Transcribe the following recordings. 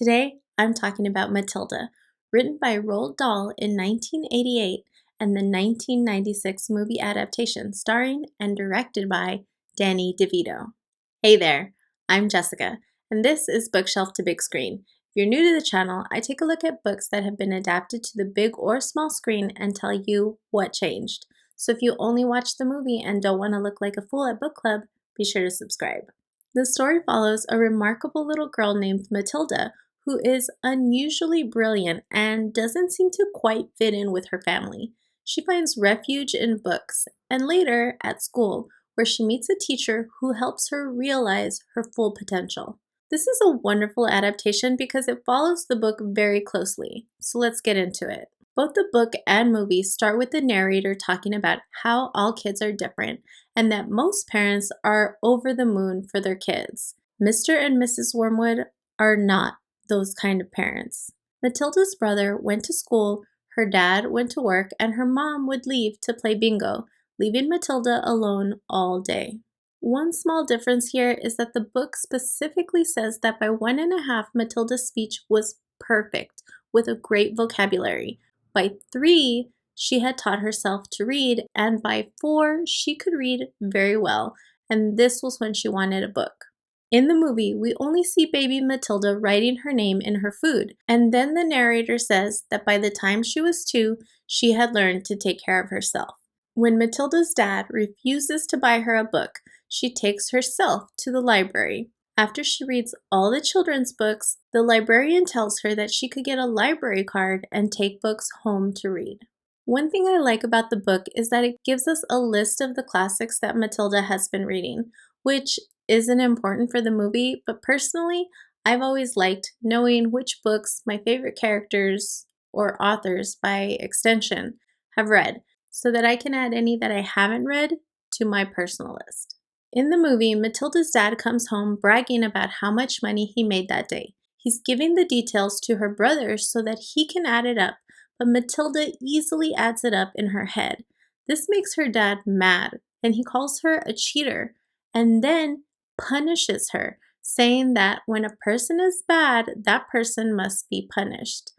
Today, I'm talking about Matilda, written by Roald Dahl in 1988 and the 1996 movie adaptation starring and directed by Danny DeVito. Hey there, I'm Jessica, and this is Bookshelf to Big Screen. If you're new to the channel, I take a look at books that have been adapted to the big or small screen and tell you what changed. So if you only watch the movie and don't want to look like a fool at book club, be sure to subscribe. The story follows a remarkable little girl named Matilda, who is unusually brilliant and doesn't seem to quite fit in with her family. She finds refuge in books and later at school, where she meets a teacher who helps her realize her full potential. This is a wonderful adaptation because it follows the book very closely, so let's get into it. Both the book and movie start with the narrator talking about how all kids are different and that most parents are over the moon for their kids. Mr. and Mrs. Wormwood are not those kind of parents. Matilda's brother went to school, her dad went to work, and her mom would leave to play bingo, leaving Matilda alone all day. One small difference here is that the book specifically says that by 1.5, Matilda's speech was perfect, with a great vocabulary. By 3, she had taught herself to read, and by 4, she could read very well, and this was when she wanted a book. In the movie, we only see baby Matilda writing her name in her food, and then the narrator says that by the time she was 2, she had learned to take care of herself. When Matilda's dad refuses to buy her a book, she takes herself to the library. After she reads all the children's books, the librarian tells her that she could get a library card and take books home to read. One thing I like about the book is that it gives us a list of the classics that Matilda has been reading, which isn't important for the movie, but personally, I've always liked knowing which books my favorite characters, or authors by extension, have read, so that I can add any that I haven't read to my personal list. In the movie, Matilda's dad comes home bragging about how much money he made that day. He's giving the details to her brother so that he can add it up, but Matilda easily adds it up in her head. This makes her dad mad, and he calls her a cheater, and then punishes her, saying that when a person is bad, that person must be punished.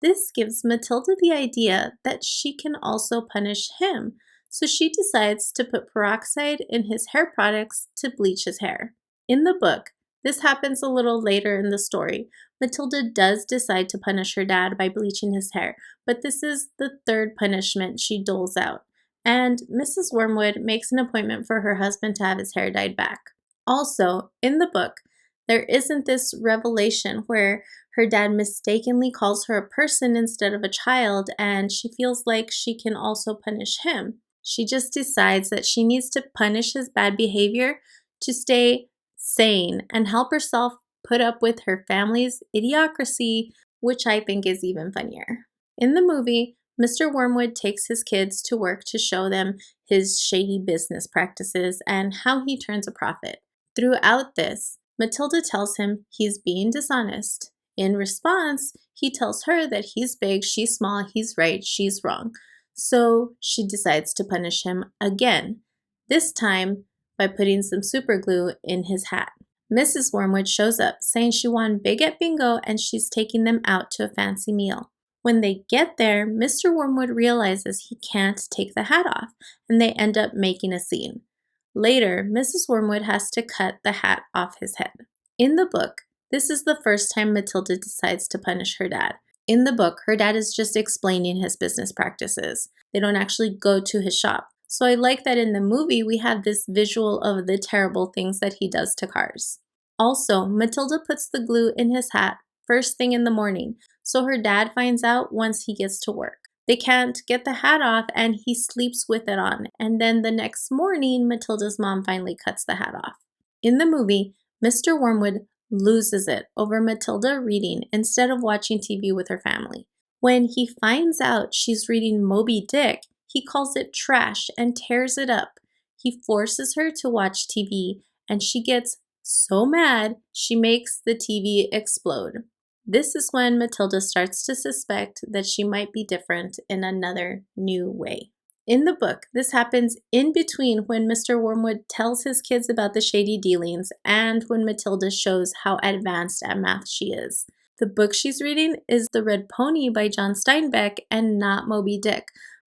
This gives Matilda the idea that she can also punish him, so she decides to put peroxide in his hair products to bleach his hair. In the book, this happens a little later in the story. Matilda does decide to punish her dad by bleaching his hair, but this is the 3rd punishment she doles out, and Mrs. Wormwood makes an appointment for her husband to have his hair dyed back. Also, in the book, there isn't this revelation where her dad mistakenly calls her a person instead of a child, and she feels like she can also punish him. She just decides that she needs to punish his bad behavior to stay sane and help herself put up with her family's idiocracy, which I think is even funnier. In the movie, Mr. Wormwood takes his kids to work to show them his shady business practices and how he turns a profit. Throughout this, Matilda tells him he's being dishonest. In response, he tells her that he's big, she's small, he's right, she's wrong. So she decides to punish him again, this time by putting some super glue in his hat. Mrs. Wormwood shows up saying she won big at bingo and she's taking them out to a fancy meal. When they get there, Mr. Wormwood realizes he can't take the hat off, and they end up making a scene. Later, Mrs. Wormwood has to cut the hat off his head. In the book, this is the first time Matilda decides to punish her dad. In the book, her dad is just explaining his business practices. They don't actually go to his shop. So I like that in the movie, we have this visual of the terrible things that he does to cars. Also, Matilda puts the glue in his hat first thing in the morning, so her dad finds out once he gets to work. They can't get the hat off and he sleeps with it on, and then the next morning, Matilda's mom finally cuts the hat off. In the movie, Mr. Wormwood loses it over Matilda reading instead of watching TV with her family. When he finds out she's reading Moby Dick, he calls it trash and tears it up. He forces her to watch TV, and she gets so mad she makes the TV explode. This is when Matilda starts to suspect that she might be different in another new way. In the book, this happens in between when Mr. Wormwood tells his kids about the shady dealings and when Matilda shows how advanced at math she is. The book she's reading is The Red Pony by John Steinbeck and not Moby Dick,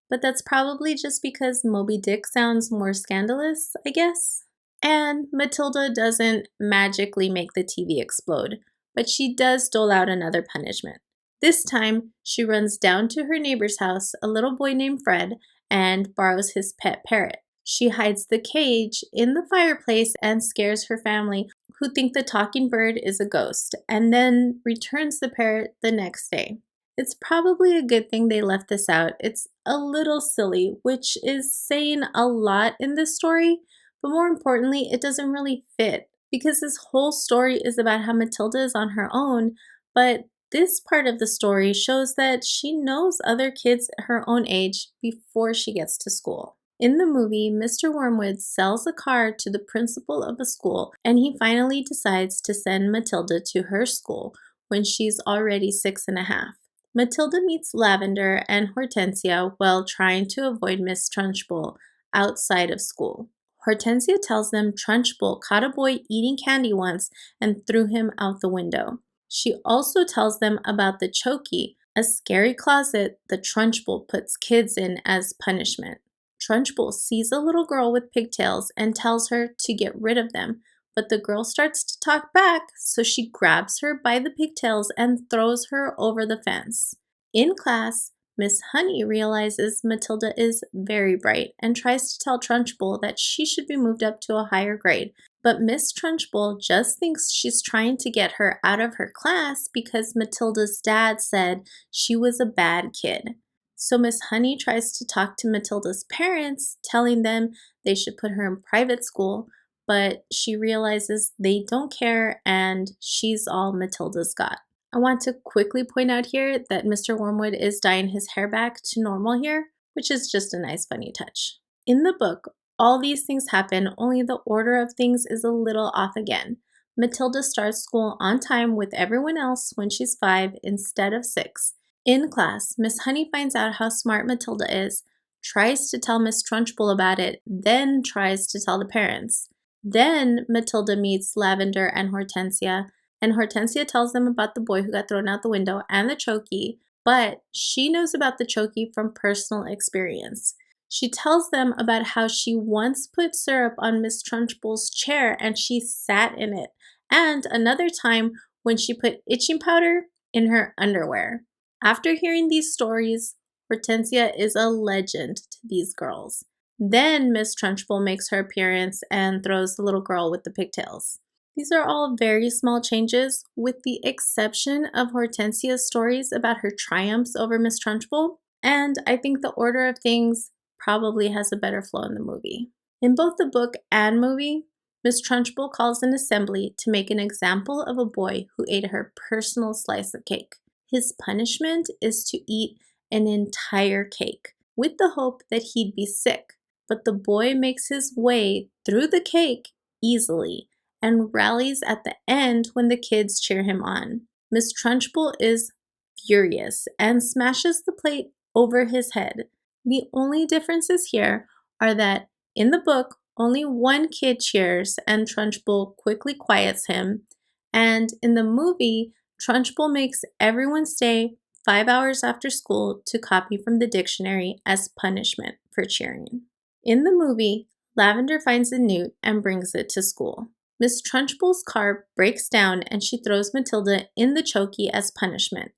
but that's probably just because Moby Dick sounds more scandalous, I guess. And Matilda doesn't magically make the TV explode, but she does dole out another punishment. This time, she runs down to her neighbor's house, a little boy named Fred, and borrows his pet parrot. She hides the cage in the fireplace and scares her family, who think the talking bird is a ghost, and then returns the parrot the next day. It's probably a good thing they left this out. It's a little silly, which is saying a lot in this story, but more importantly, it doesn't really fit because this whole story is about how Matilda is on her own, but this part of the story shows that she knows other kids her own age before she gets to school. In the movie, Mr. Wormwood sells a car to the principal of the school, and he finally decides to send Matilda to her school when she's already 6.5. Matilda meets Lavender and Hortensia while trying to avoid Miss Trunchbull outside of school. Hortensia tells them Trunchbull caught a boy eating candy once and threw him out the window. She also tells them about the chokey, a scary closet the Trunchbull puts kids in as punishment. Trunchbull sees a little girl with pigtails and tells her to get rid of them, but the girl starts to talk back, so she grabs her by the pigtails and throws her over the fence. In class, Miss Honey realizes Matilda is very bright and tries to tell Trunchbull that she should be moved up to a higher grade, but Miss Trunchbull just thinks she's trying to get her out of her class because Matilda's dad said she was a bad kid. So Miss Honey tries to talk to Matilda's parents, telling them they should put her in private school, but she realizes they don't care and she's all Matilda's got. I want to quickly point out here that Mr. Wormwood is dyeing his hair back to normal here, which is just a nice funny touch. In the book, all these things happen, only the order of things is a little off again. Matilda starts school on time with everyone else when she's 5 instead of 6. In class, Miss Honey finds out how smart Matilda is, tries to tell Miss Trunchbull about it, then tries to tell the parents. Then Matilda meets Lavender and Hortensia tells them about the boy who got thrown out the window and the chokey, but she knows about the chokey from personal experience. She tells them about how she once put syrup on Miss Trunchbull's chair and she sat in it, and another time when she put itching powder in her underwear. After hearing these stories, Hortensia is a legend to these girls. Then Miss Trunchbull makes her appearance and throws the little girl with the pigtails. These are all very small changes, with the exception of Hortensia's stories about her triumphs over Miss Trunchbull, and I think the order of things probably has a better flow in the movie. In both the book and movie, Miss Trunchbull calls an assembly to make an example of a boy who ate her personal slice of cake. His punishment is to eat an entire cake, with the hope that he'd be sick, but the boy makes his way through the cake easily and rallies at the end when the kids cheer him on. Miss Trunchbull is furious and smashes the plate over his head. The only differences here are that in the book, only one kid cheers and Trunchbull quickly quiets him, and in the movie, Trunchbull makes everyone stay 5 hours after school to copy from the dictionary as punishment for cheering. In the movie, Lavender finds a newt and brings it to school. Miss Trunchbull's car breaks down and she throws Matilda in the chokey as punishment.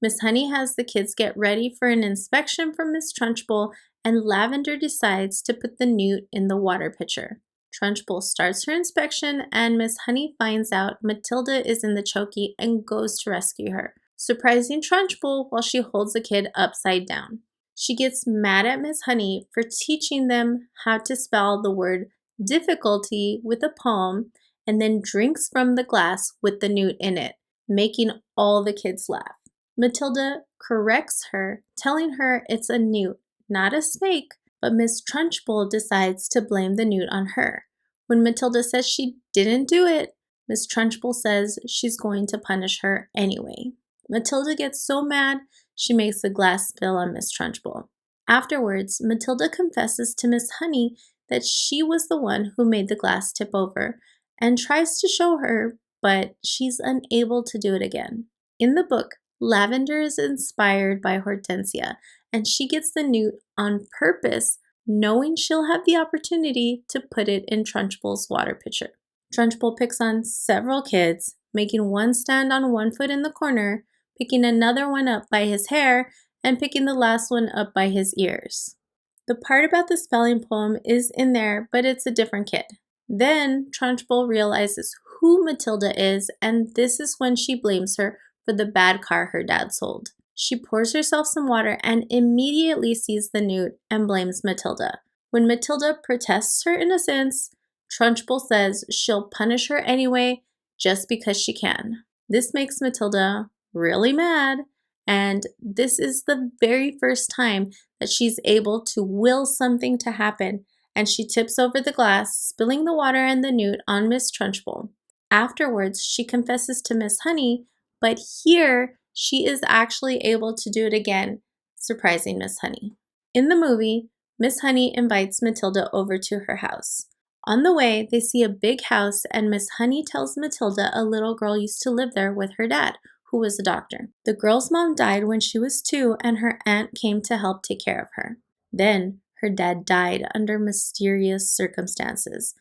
Miss Honey has the kids get ready for an inspection from Miss Trunchbull, and Lavender decides to put the newt in the water pitcher. Trunchbull starts her inspection and Miss Honey finds out Matilda is in the chokey and goes to rescue her, surprising Trunchbull while she holds the kid upside down. She gets mad at Miss Honey for teaching them how to spell the word difficulty with a poem and then drinks from the glass with the newt in it, making all the kids laugh. Matilda corrects her, telling her it's a newt, not a snake, but Miss Trunchbull decides to blame the newt on her. When Matilda says she didn't do it, Miss Trunchbull says she's going to punish her anyway. Matilda gets so mad, she makes the glass spill on Miss Trunchbull. Afterwards, Matilda confesses to Miss Honey that she was the one who made the glass tip over and tries to show her, but she's unable to do it again. In the book, Lavender is inspired by Hortensia, and she gets the newt on purpose, knowing she'll have the opportunity to put it in Trunchbull's water pitcher. Trunchbull picks on several kids, making one stand on one foot in the corner, picking another one up by his hair, and picking the last one up by his ears. The part about the spelling poem is in there, but it's a different kid. Then Trunchbull realizes who Matilda is, and this is when she blames her for the bad car her dad sold. She pours herself some water and immediately sees the newt and blames Matilda. When Matilda protests her innocence, Trunchbull says she'll punish her anyway just because she can. This makes Matilda really mad, and this is the very first time that she's able to will something to happen, and she tips over the glass, spilling the water and the newt on Miss Trunchbull. Afterwards, she confesses to Miss Honey, but here she is actually able to do it again, surprising Miss Honey. In the movie, Miss Honey invites Matilda over to her house. On the way, they see a big house, and Miss Honey tells Matilda a little girl used to live there with her dad, who was a doctor. The girl's mom died when she was 2, and her aunt came to help take care of her. Then, her dad died under mysterious circumstances,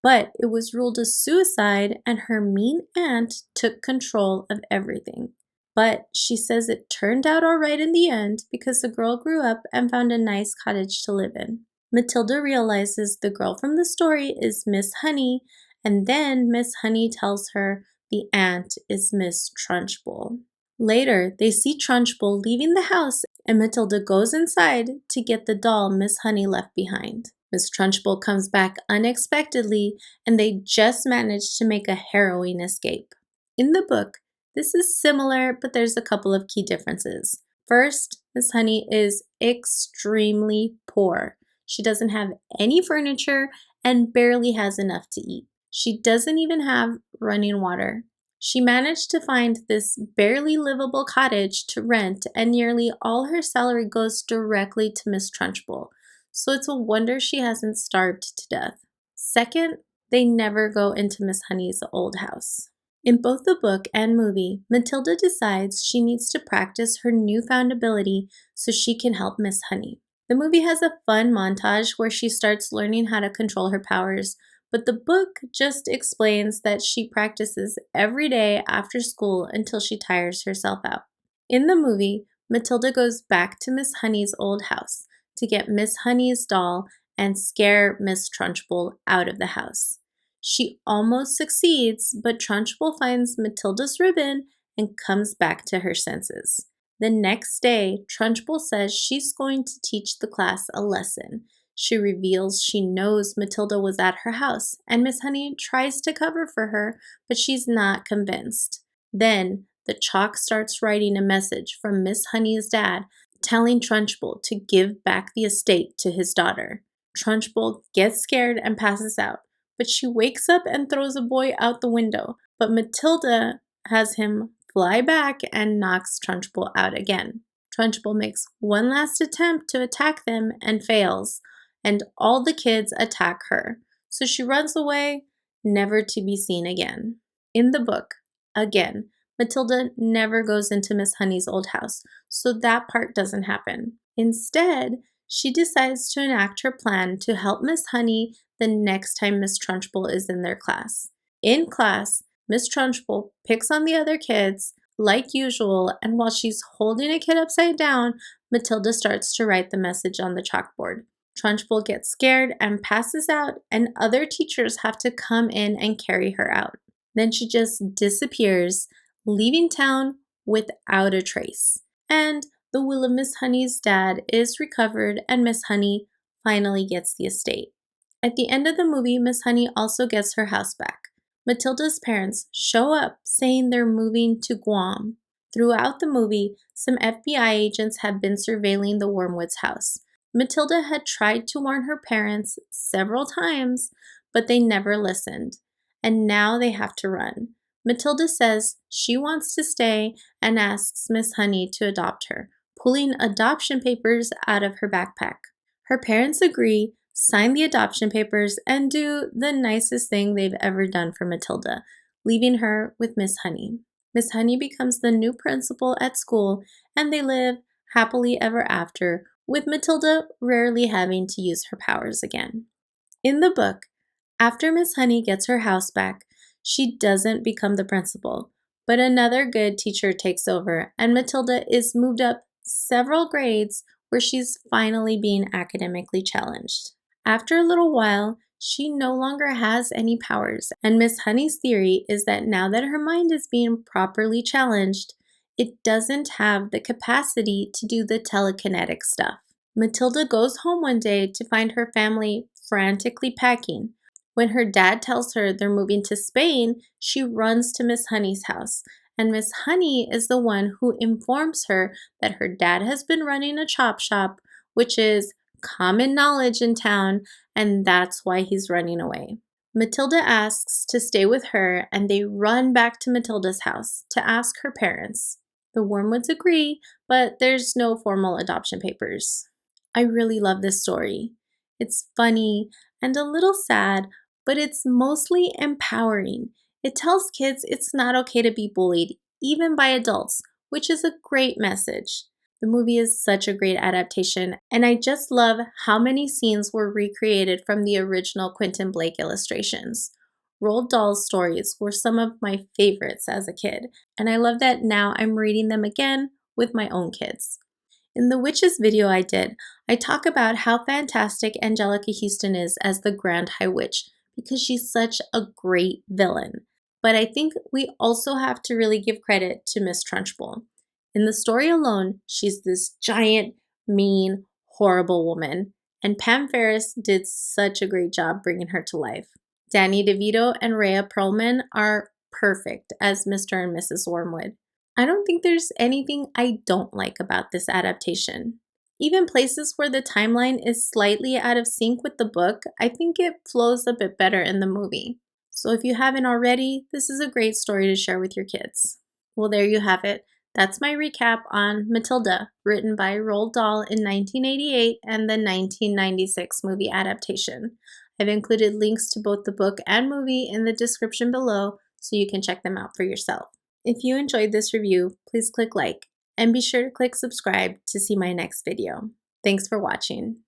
but it was ruled a suicide, and her mean aunt took control of everything. But she says it turned out all right in the end because the girl grew up and found a nice cottage to live in. Matilda realizes the girl from the story is Miss Honey, and then Miss Honey tells her the aunt is Miss Trunchbull. Later, they see Trunchbull leaving the house, and Matilda goes inside to get the doll Miss Honey left behind. Miss Trunchbull comes back unexpectedly, and they just manage to make a harrowing escape. In the book, this is similar, but there's a couple of key differences. First, Miss Honey is extremely poor. She doesn't have any furniture and barely has enough to eat. She doesn't even have running water. She managed to find this barely livable cottage to rent, and nearly all her salary goes directly to Miss Trunchbull, so it's a wonder she hasn't starved to death. Second, they never go into Miss Honey's old house. In both the book and movie, Matilda decides she needs to practice her newfound ability so she can help Miss Honey. The movie has a fun montage where she starts learning how to control her powers, but the book just explains that she practices every day after school until she tires herself out. In the movie, Matilda goes back to Miss Honey's old house to get Miss Honey's doll and scare Miss Trunchbull out of the house. She almost succeeds, but Trunchbull finds Matilda's ribbon and comes back to her senses. The next day, Trunchbull says she's going to teach the class a lesson. She reveals she knows Matilda was at her house, and Miss Honey tries to cover for her, but she's not convinced. Then, the chalk starts writing a message from Miss Honey's dad telling Trunchbull to give back the estate to his daughter. Trunchbull gets scared and passes out, but she wakes up and throws a boy out the window, but Matilda has him fly back and knocks Trunchbull out again. Trunchbull makes one last attempt to attack them and fails, and all the kids attack her, so she runs away, never to be seen again. In the book, again, Matilda never goes into Miss Honey's old house, so that part doesn't happen. Instead, she decides to enact her plan to help Miss Honey the next time Miss Trunchbull is in their class. In class, Miss Trunchbull picks on the other kids like usual, and while she's holding a kid upside down, Matilda starts to write the message on the chalkboard. Trunchbull gets scared and passes out, and other teachers have to come in and carry her out. Then she just disappears, leaving town without a trace. And the will of Miss Honey's dad is recovered, and Miss Honey finally gets the estate. At the end of the movie, Miss Honey also gets her house back. Matilda's parents show up saying they're moving to Guam. Throughout the movie, some FBI agents have been surveilling the Wormwood's house. Matilda had tried to warn her parents several times, but they never listened, and now they have to run. Matilda says she wants to stay and asks Miss Honey to adopt her, pulling adoption papers out of her backpack. Her parents agree, sign the adoption papers, and do the nicest thing they've ever done for Matilda, leaving her with Miss Honey. Miss Honey becomes the new principal at school, and they live happily ever after, with Matilda rarely having to use her powers again. In the book, after Miss Honey gets her house back, she doesn't become the principal, but another good teacher takes over, and Matilda is moved up several grades where she's finally being academically challenged. After a little while, she no longer has any powers, and Miss Honey's theory is that now that her mind is being properly challenged, it doesn't have the capacity to do the telekinetic stuff. Matilda goes home one day to find her family frantically packing. When her dad tells her they're moving to Spain, she runs to Miss Honey's house, and Miss Honey is the one who informs her that her dad has been running a chop shop, which is common knowledge in town, and that's why he's running away. Matilda asks to stay with her, and they run back to Matilda's house to ask her parents. The Wormwoods agree, but there's no formal adoption papers. I really love this story. It's funny and a little sad, but it's mostly empowering. It tells kids it's not okay to be bullied, even by adults, which is a great message. The movie is such a great adaptation, and I just love how many scenes were recreated from the original Quentin Blake illustrations. Roald Dahl's stories were some of my favorites as a kid, and I love that now I'm reading them again with my own kids. In the Witches video I did, I talk about how fantastic Angelica Houston is as the Grand High Witch because she's such a great villain. But I think we also have to really give credit to Miss Trunchbull. In the story alone, she's this giant, mean, horrible woman, and Pam Ferris did such a great job bringing her to life. Danny DeVito and Rhea Pearlman are perfect as Mr. and Mrs. Wormwood. I don't think there's anything I don't like about this adaptation. Even places where the timeline is slightly out of sync with the book, I think it flows a bit better in the movie. So if you haven't already, this is a great story to share with your kids. Well, there you have it. That's my recap on Matilda, written by Roald Dahl in 1988 and the 1996 movie adaptation. I've included links to both the book and movie in the description below, so you can check them out for yourself. If you enjoyed this review, please click like, and be sure to click subscribe to see my next video. Thanks for watching.